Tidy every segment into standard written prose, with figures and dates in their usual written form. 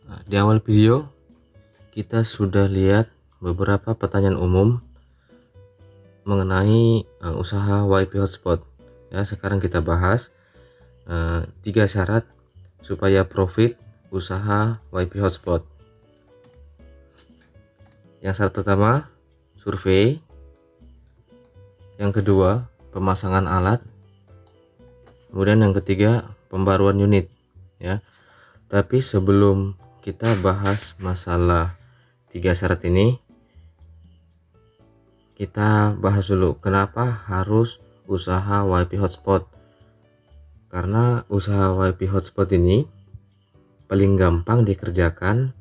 Nah, di awal video kita sudah lihat beberapa pertanyaan umum mengenai usaha WiFi hotspot ya. Sekarang kita bahas 3 syarat supaya profit usaha WiFi hotspot. Yang syarat pertama, survei. Yang kedua, pemasangan alat. Kemudian yang ketiga, pembaruan unit ya. Tapi sebelum kita bahas masalah 3 syarat ini, kita bahas dulu kenapa harus usaha WiFi hotspot. Karena usaha WiFi hotspot ini paling gampang dikerjakan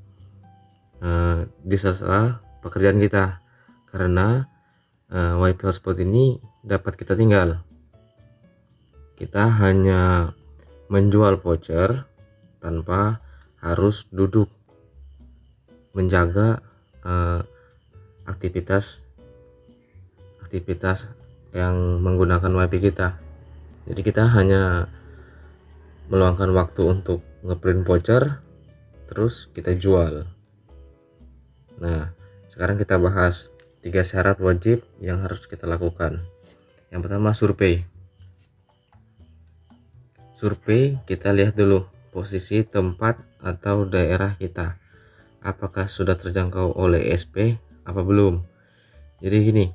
di sela-sela pekerjaan kita, karena WiFi hotspot ini dapat kita tinggal. Kita hanya menjual voucher tanpa harus duduk menjaga aktivitas yang menggunakan WiFi kita. Jadi kita hanya meluangkan waktu untuk ngeprint voucher, terus kita jual. Nah, sekarang kita bahas 3 syarat wajib yang harus kita lakukan. Yang pertama, survei. Kita lihat dulu posisi tempat atau daerah kita, apakah sudah terjangkau oleh ISP apa belum. Jadi gini,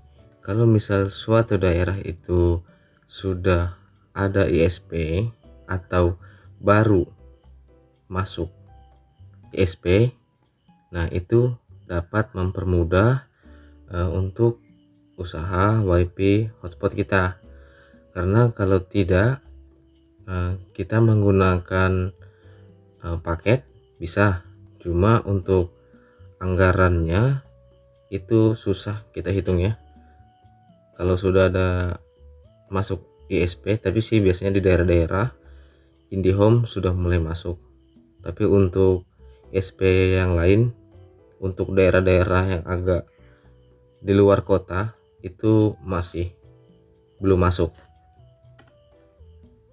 kalau misal suatu daerah itu sudah ada ISP atau baru masuk ISP, nah itu dapat mempermudah untuk usaha WiFi hotspot kita. Karena kalau tidak, kita menggunakan paket bisa, cuma untuk anggarannya itu susah kita hitung ya. Kalau sudah ada masuk ISP, tapi sih biasanya di daerah-daerah IndiHome sudah mulai masuk. Tapi untuk ISP yang lain, untuk daerah-daerah yang agak di luar kota itu masih belum masuk.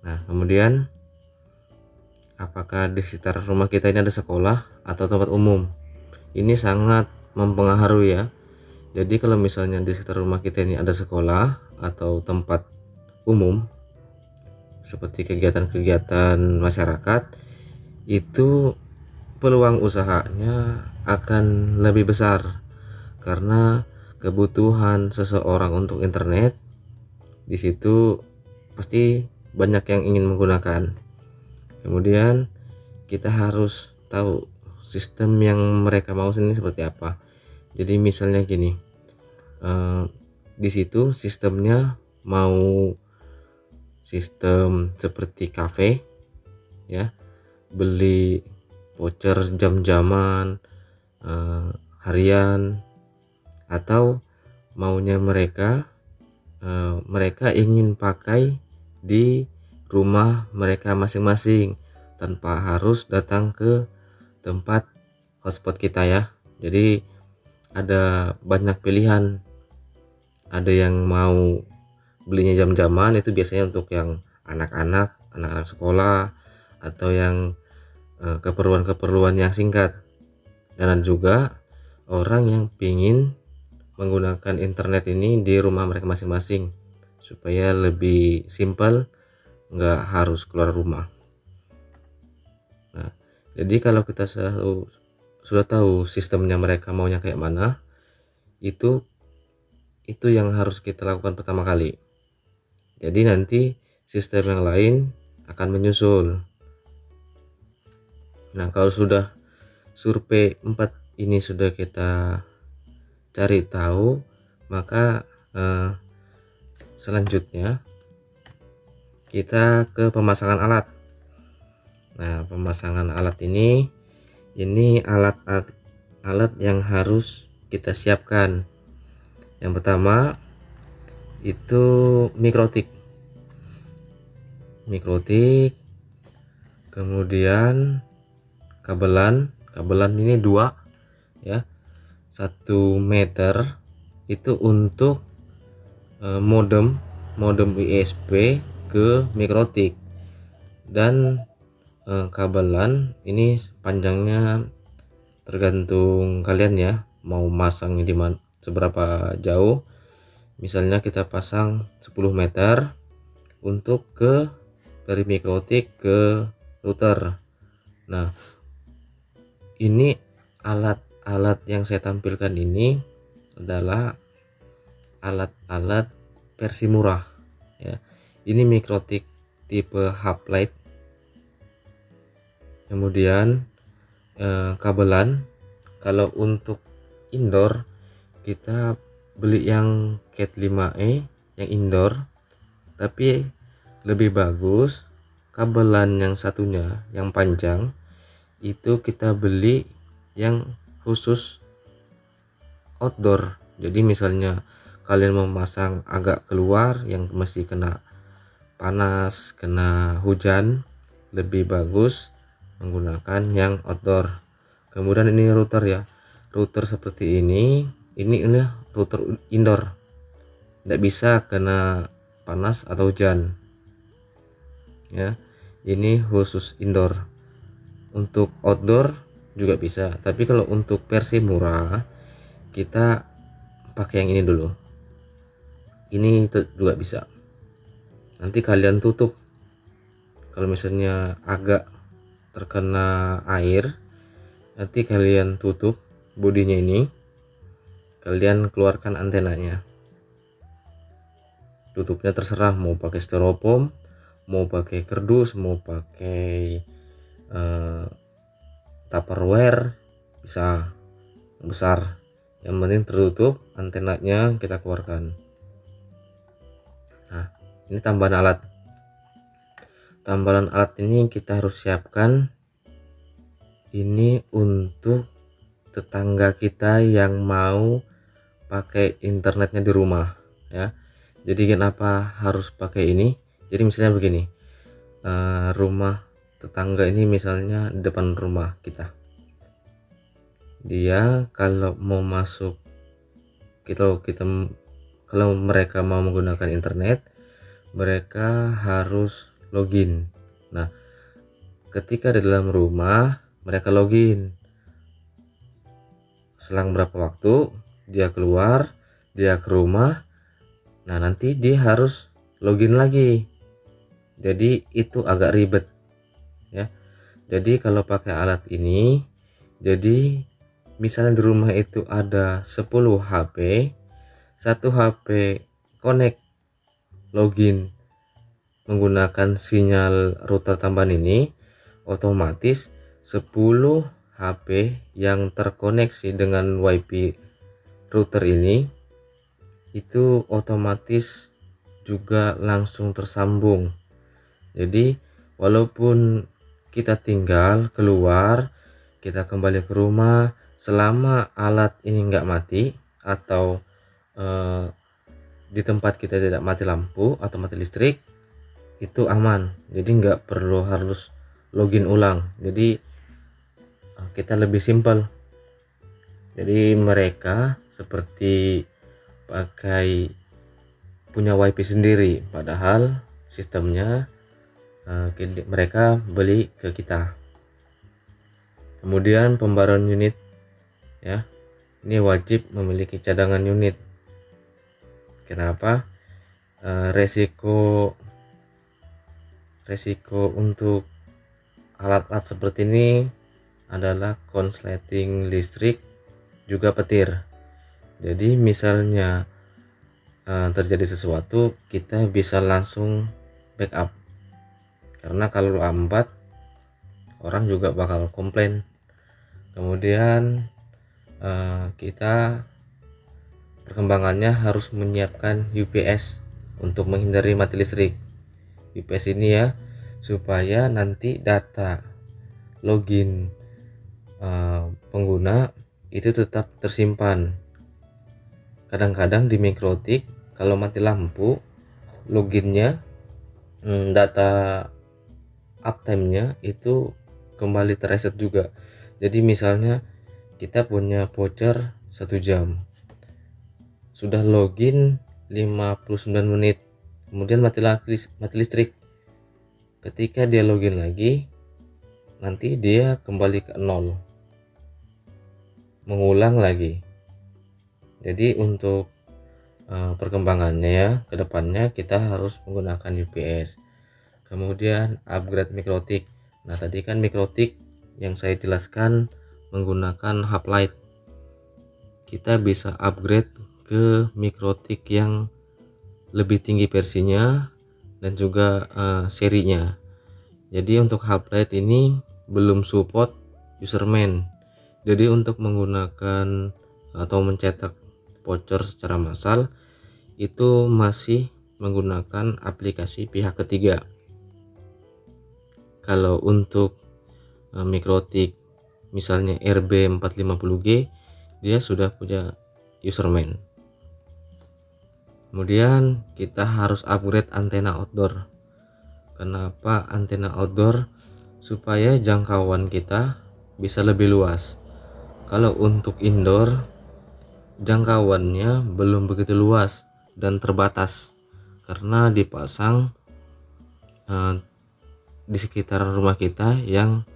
Nah, kemudian apakah di sekitar rumah kita ini ada sekolah atau tempat umum? Ini sangat mempengaruhi ya. Jadi kalau misalnya di sekitar rumah kita ini ada sekolah atau tempat umum seperti kegiatan-kegiatan masyarakat, itu peluang usahanya akan lebih besar karena kebutuhan seseorang untuk internet di situ pasti banyak yang ingin menggunakan. Kemudian kita harus tahu sistem yang mereka mau ini seperti apa. Jadi misalnya gini, di situ sistemnya mau sistem seperti cafe ya, beli voucher jam-jaman harian, atau maunya mereka ingin pakai di rumah mereka masing-masing tanpa harus datang ke tempat hotspot kita ya. Jadi ada banyak pilihan. Ada yang mau belinya jam-jaman, itu biasanya untuk yang anak-anak sekolah atau yang keperluan yang singkat. Dan juga orang yang pingin menggunakan internet ini di rumah mereka masing-masing supaya lebih simpel, nggak harus keluar rumah. Nah, jadi kalau kita sudah tahu sistemnya mereka maunya kayak mana, itu yang harus kita lakukan pertama kali. Jadi nanti sistem yang lain akan menyusul. Nah, kalau sudah survei 4 ini sudah kita cari tahu, maka selanjutnya kita ke pemasangan alat. Nah, pemasangan alat ini alat yang harus kita siapkan. Yang pertama itu mikrotik, kemudian kabelan ini 2 ya, 1 meter itu untuk modem ISP ke mikrotik, dan kabelan ini panjangnya tergantung kalian ya mau masang di mana, seberapa jauh. Misalnya kita pasang 10 meter untuk dari mikrotik ke router. Nah, ini alat-alat yang saya tampilkan ini adalah alat-alat versi murah ya. Ini mikrotik tipe half light. Kemudian kabelan, kalau untuk indoor kita beli yang Cat 5e yang indoor, tapi lebih bagus kabelan yang satunya yang panjang itu kita beli yang khusus outdoor. Jadi misalnya kalian mau masang agak keluar yang masih kena panas, kena hujan, lebih bagus menggunakan yang outdoor. Kemudian ini router ya, router seperti ini router indoor, tidak bisa kena panas atau hujan ya. Ini khusus indoor. Untuk outdoor juga bisa, tapi kalau untuk versi murah kita pakai yang ini dulu. Ini juga bisa. Nanti kalian tutup, kalau misalnya agak terkena air, nanti kalian tutup bodinya ini, kalian keluarkan antenanya. Tutupnya terserah, mau pakai styrofoam, mau pakai kardus, mau pakai Tupperware, bisa besar, yang penting tertutup, antenanya kita keluarkan. Nah, ini tambahan alat ini kita harus siapkan ini untuk tetangga kita yang mau pakai internetnya di rumah ya. Jadi kenapa harus pakai ini? Jadi misalnya begini, rumah tetangga ini misalnya depan rumah kita, dia kalau mau masuk kalau mereka mau menggunakan internet, mereka harus login. Nah, ketika di dalam rumah mereka login, selang berapa waktu dia keluar, dia ke rumah, nah nanti dia harus login lagi. Jadi itu agak ribet ya. Jadi kalau pakai alat ini, jadi misalnya di rumah itu ada 10 HP, satu HP connect login menggunakan sinyal router tambahan ini, otomatis 10 HP yang terkoneksi dengan WiFi router ini itu otomatis juga langsung tersambung. Jadi walaupun kita tinggal keluar, kita kembali ke rumah, selama alat ini nggak mati atau di tempat kita tidak mati lampu atau mati listrik, itu aman. Jadi nggak perlu harus login ulang. Jadi kita lebih simpel. Jadi mereka seperti pakai punya WiFi sendiri, padahal sistemnya mereka beli ke kita. Kemudian pembaruan unit ya, ini wajib memiliki cadangan unit. Kenapa? Resiko untuk alat-alat seperti ini adalah konsleting listrik, juga petir. Jadi misalnya terjadi sesuatu, kita bisa langsung backup, karena kalau lambat orang juga bakal komplain. Kemudian kita perkembangannya harus menyiapkan UPS untuk menghindari mati listrik. UPS ini ya, supaya nanti data login pengguna itu tetap tersimpan. Kadang-kadang di mikrotik kalau mati lampu, loginnya data uptime-nya itu kembali tereset juga. Jadi misalnya kita punya voucher 1 jam, sudah login 59 menit, kemudian mati listrik. Ketika dia login lagi, nanti dia kembali ke 0. mengulang lagi. Jadi untuk perkembangannya ya ke depannya kita harus menggunakan UPS. Kemudian upgrade mikrotik. Nah, tadi kan mikrotik yang saya jelaskan menggunakan hub light. Kita bisa upgrade ke mikrotik yang lebih tinggi versinya dan juga serinya. Jadi untuk hub light ini belum support userman. Jadi untuk menggunakan atau mencetak voucher secara massal itu masih menggunakan aplikasi pihak ketiga. Kalau untuk mikrotik misalnya RB450G, dia sudah punya userman. Kemudian kita harus upgrade antena outdoor. Kenapa antena outdoor? Supaya jangkauan kita bisa lebih luas. Kalau untuk indoor jangkauannya belum begitu luas dan terbatas karena dipasang di sekitar rumah kita yang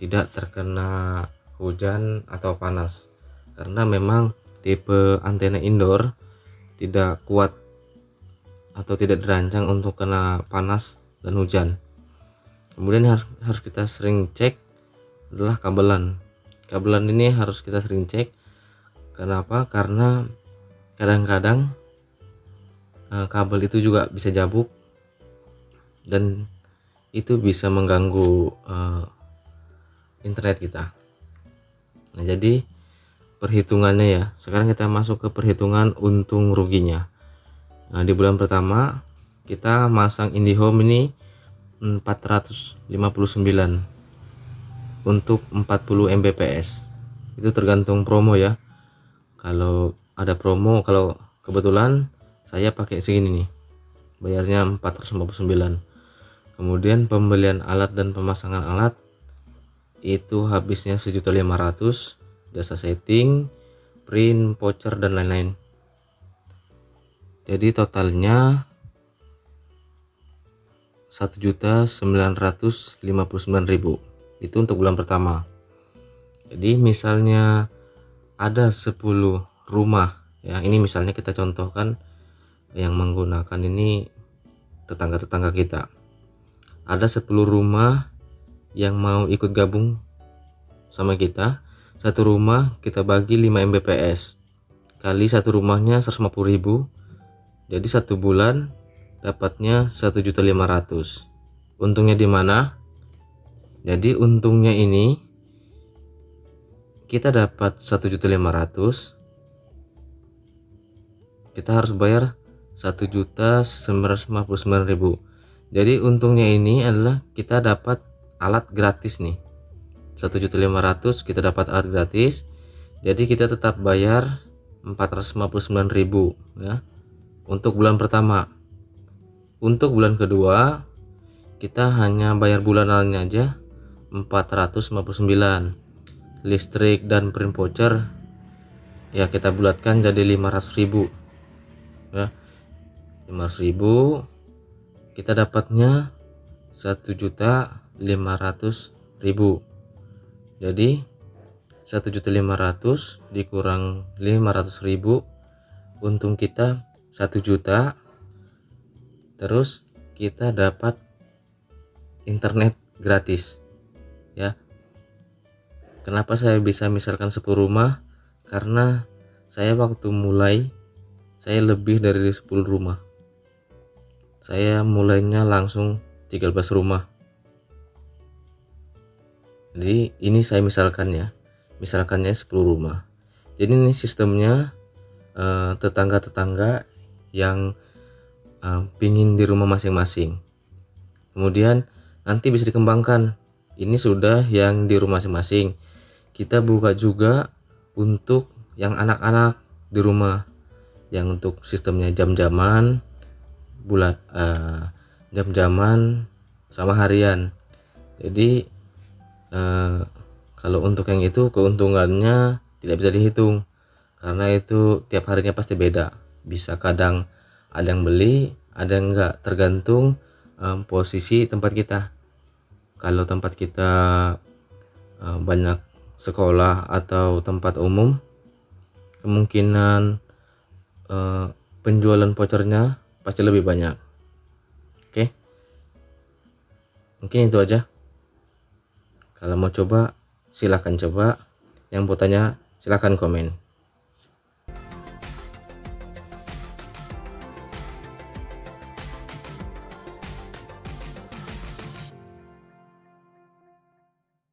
tidak terkena hujan atau panas, karena memang tipe antena indoor tidak kuat atau tidak dirancang untuk kena panas dan hujan. Kemudian harus kita sering cek adalah kabelan ini harus kita sering cek. Kenapa? Karena kadang-kadang kabel itu juga bisa jabuk dan itu bisa mengganggu internet kita. Nah, jadi perhitungannya ya, sekarang kita masuk ke perhitungan untung ruginya. Nah, di bulan pertama kita masang IndiHome ini 459 untuk 40 Mbps. Itu tergantung promo ya. Kalau ada promo, kalau kebetulan saya pakai segini nih, bayarnya 459. Kemudian pembelian alat dan pemasangan alat itu habisnya 1.500.000, jasa setting, print, voucher dan lain-lain. Jadi totalnya 1.959.000. Itu untuk bulan pertama. Jadi misalnya ada 10 rumah ya, ini misalnya kita contohkan yang menggunakan ini tetangga-tetangga kita. Ada 10 rumah yang mau ikut gabung sama kita. Satu rumah kita bagi 5 Mbps kali satu rumahnya 150.000. Jadi satu bulan dapatnya 1.500.000. Untungnya di mana? Jadi untungnya ini kita dapat 1.500.000, kita harus bayar 1.959.000. Jadi untungnya ini adalah kita dapat alat gratis nih, 1.500.000 kita dapat alat gratis. Jadi kita tetap bayar 459.000 ya untuk bulan pertama. Untuk bulan kedua kita hanya bayar bulanannya aja 459. Listrik dan print voucher ya kita bulatkan jadi 500.000 ya. 500.000 kita dapatnya 1.500.000. Jadi 1.500.000 dikurang 500.000, untung kita 1 juta. Terus kita dapat internet gratis ya. Kenapa saya bisa misalkan 10 rumah? Karena saya waktu mulai saya lebih dari 10 rumah. Saya mulainya langsung 13 rumah. Jadi ini saya misalkan ya, misalkannya 10 rumah. Jadi ini sistemnya tetangga-tetangga yang pingin di rumah masing-masing. Kemudian nanti bisa dikembangkan. Ini sudah yang di rumah masing-masing. Kita buka juga untuk yang anak-anak di rumah, yang untuk sistemnya jam-jaman, jam-jaman sama harian. Jadi kalau untuk yang itu keuntungannya tidak bisa dihitung karena itu tiap harinya pasti beda. Bisa kadang ada yang beli, ada yang enggak, tergantung posisi tempat kita. Kalau tempat kita banyak sekolah atau tempat umum, kemungkinan penjualan vouchernya pasti lebih banyak. Oke, mungkin itu aja. Kalau mau coba silahkan coba, yang mau tanya silahkan komen.